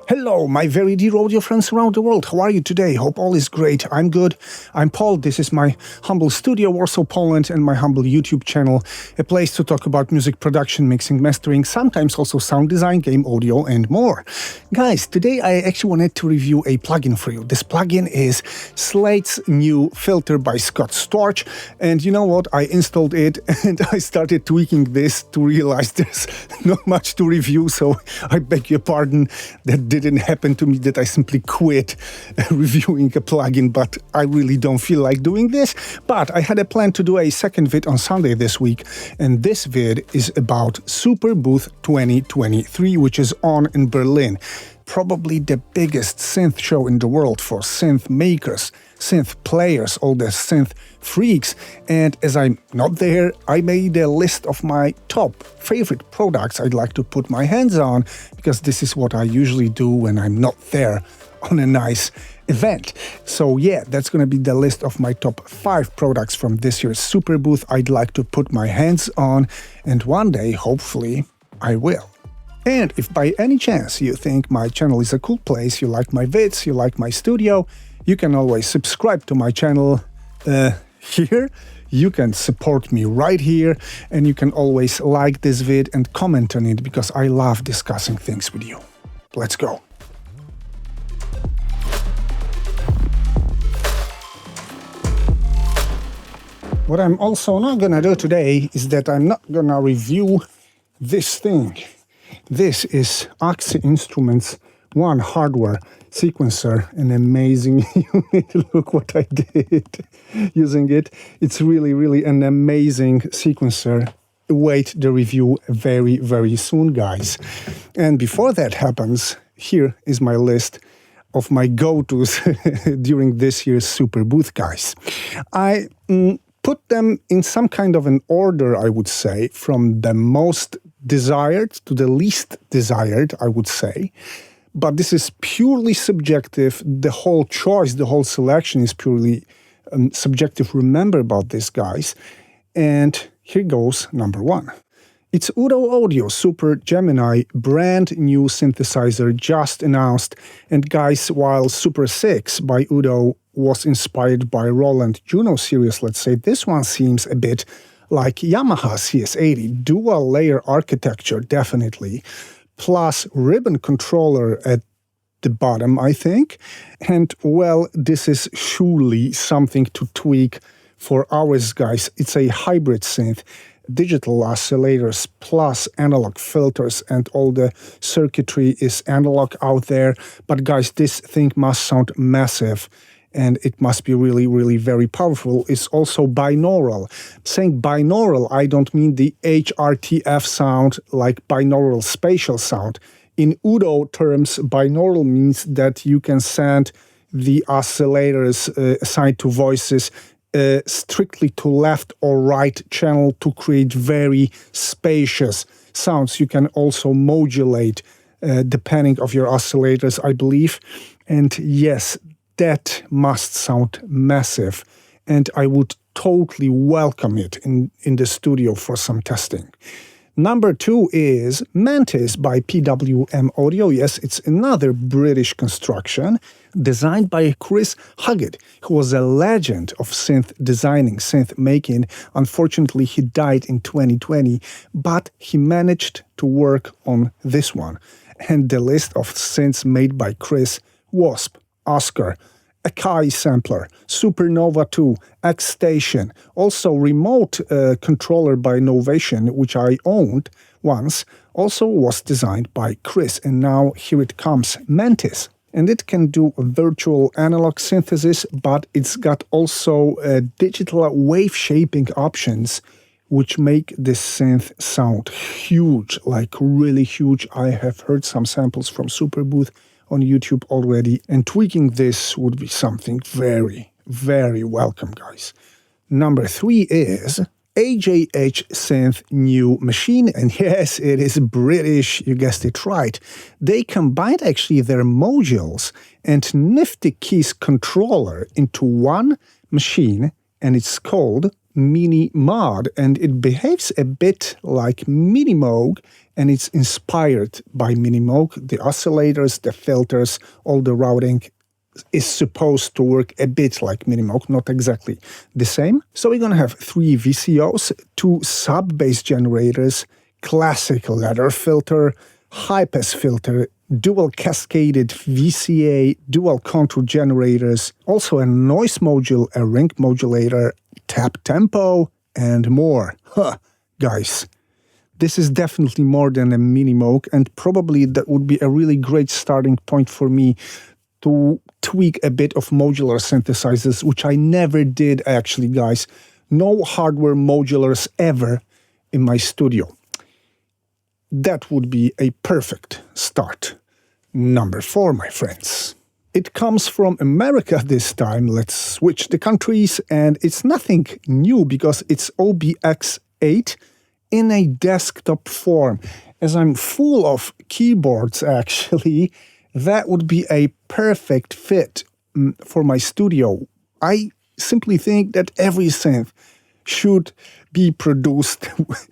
Hello, my very dear audio friends around the world. How are you today? Hope all is great. I'm good. I'm Paul. This is my humble studio, Warsaw, Poland, and my humble YouTube channel, a place to talk about music production, mixing, mastering, sometimes also sound design, game audio, and more. Guys, today I actually wanted to review a plugin for you. This plugin is Slate's new filter by Scott Storch, and you know what? I installed it and I started tweaking this to realize there's not much to review, so I beg your pardon. That didn't happen to me, that I simply quit reviewing a plugin, but I really don't feel like doing this. But I had a plan to do a second vid on Sunday this week, and this vid is about Superbooth 2023, which is on in Berlin. Probably the biggest synth show in the world for synth makers, synth players, all the synth freaks. And as I'm not there, I made a list of my top favorite products I'd like to put my hands on, because this is what I usually do when I'm not there on a nice event. So yeah, that's gonna be the list of my top 5 products from this year's Superbooth I'd like to put my hands on, and one day, hopefully, I will. And if by any chance you think my channel is a cool place, you like my vids, you like my studio, you can always subscribe to my channel here. You can support me right here, and you can always like this vid and comment on it, because I love discussing things with you. Let's go. What I'm also not gonna do today is that I'm not gonna review this thing. This is Axie Instruments One hardware sequencer, an amazing unit. Look what I did using it. It's really an amazing sequencer. Await the review very, very soon, guys. And before that happens, here is my list of my go-tos during this year's Superbooth, guys. I put them in some kind of an order, I would say, from the most desired to the least desired, I would say. But this is purely subjective. The whole choice, the whole selection is purely subjective. Remember about this, guys. And here goes number 1. It's UDO Audio Super Gemini, brand new synthesizer just announced. And guys, while Super 6 by UDO was inspired by Roland Juno series, let's say, this one seems a bit like Yamaha CS80, dual layer architecture, definitely, plus ribbon controller at the bottom, I think. And well, this is surely something to tweak for ours, guys. It's a hybrid synth, digital oscillators plus analog filters, and all the circuitry is analog out there. But guys, this thing must sound massive, and it must be really very powerful. It's also binaural. Saying binaural, I don't mean the HRTF sound, like binaural spatial sound. In UDO terms, binaural means that you can send the oscillators assigned to voices strictly to left or right channel to create very spacious sounds. You can also modulate depending of your oscillators, I believe. And yes, that must sound massive, and I would totally welcome it in the studio for some testing. Number 2 is Mantis by PWM Audio. Yes, it's another British construction, designed by Chris Huggett, who was a legend of synth designing, synth making. Unfortunately, he died in 2020, but he managed to work on this one. And the list of synths made by Chris: Wasp, Oscar, a Keyz sampler, Supernova 2, X Station, also remote controller by Novation, which I owned once, also was designed by Chris. And now here it comes, Mantis. And it can do virtual analog synthesis, but it's got also digital wave shaping options, which make this synth sound huge, like really huge. I have heard some samples from Superbooth on YouTube already, and tweaking this would be something very welcome, guys. Number 3 is AJH Synth New Machine, and yes, it is British, you guessed it right. They combined actually their modules and nifty Keyz controller into one machine, and it's called MiniMod, and it behaves a bit like MiniMod, and it's inspired by MiniMod. The oscillators, the filters, all the routing is supposed to work a bit like MiniMod, not exactly the same. So we're gonna have 3 VCOs, 2 sub-bass generators, classic ladder filter, high-pass filter, dual cascaded VCA, dual contour generators, also a noise module, a ring modulator, tap tempo, and more. Huh, guys. This is definitely more than a MiniMod, and probably that would be a really great starting point for me to tweak a bit of modular synthesizers, which I never did actually, guys. No hardware modulars ever in my studio. That would be a perfect start. Number 4, my friends. It comes from America this time. Let's switch the countries, and it's nothing new because it's OBX8 in a desktop form. As I'm full of keyboards, actually, that would be a perfect fit for my studio. I simply think that every synth should be produced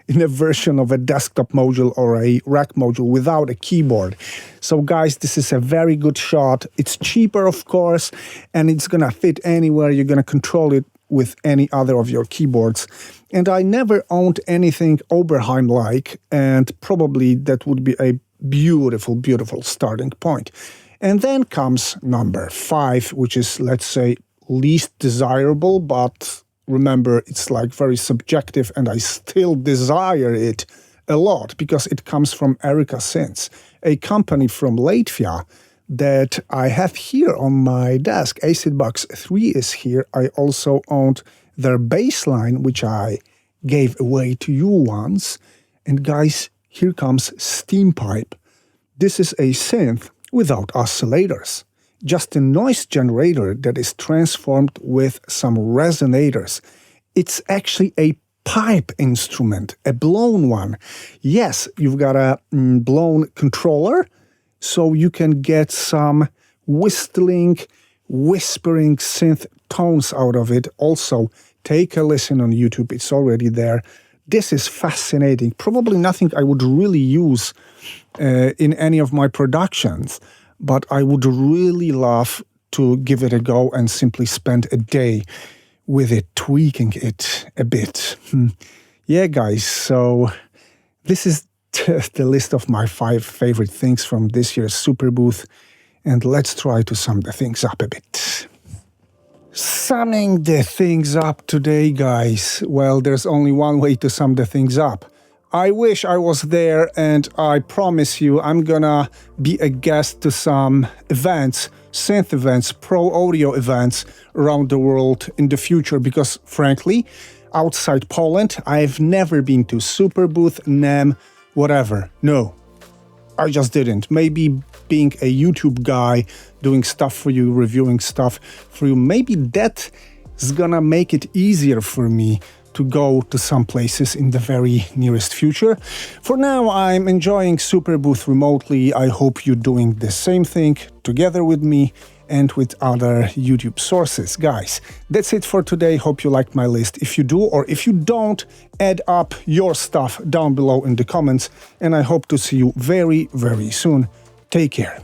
in a version of a desktop module or a rack module without a keyboard. So guys, this is a very good shot. It's cheaper, of course, and it's gonna fit anywhere. You're gonna control it with any other of your keyboards. And I never owned anything Oberheim-like, and probably that would be a beautiful, beautiful starting point. And then comes number 5, which is, let's say, least desirable, but remember, it's like very subjective, and I still desire it a lot because it comes from Erica Synths, a company from Latvia that I have here on my desk. Acid Box 3 is here. I also owned their bassline, which I gave away to you once. And guys, here comes Steampipe. This is a synth without oscillators. Just a noise generator that is transformed with some resonators. It's actually a pipe instrument, a blown one. Yes, you've got a blown controller, so you can get some whistling, whispering synth tones out of it. Also, take a listen on YouTube, it's already there. This is fascinating. Probably nothing I would really use in any of my productions, but I would really love to give it a go and simply spend a day with it, tweaking it a bit. Yeah, guys, so this is the list of my 5 favorite things from this year's Superbooth, and let's try to sum the things up a bit. Summing the things up today, guys. Well, there's only one way to sum the things up. I wish I was there, and I promise you I'm gonna be a guest to some events, synth events, pro audio events around the world in the future, because frankly, outside Poland, I've never been to Superbooth, NAMM, whatever. No, I just didn't. Maybe being a YouTube guy, doing stuff for you, reviewing stuff for you, maybe that is gonna make it easier for me to go to some places in the very nearest future. For now, I'm enjoying Superbooth remotely. I hope you're doing the same thing together with me and with other YouTube sources. Guys, that's it for today. Hope you liked my list. If you do, or if you don't, add up your stuff down below in the comments, and I hope to see you very, very soon. Take care.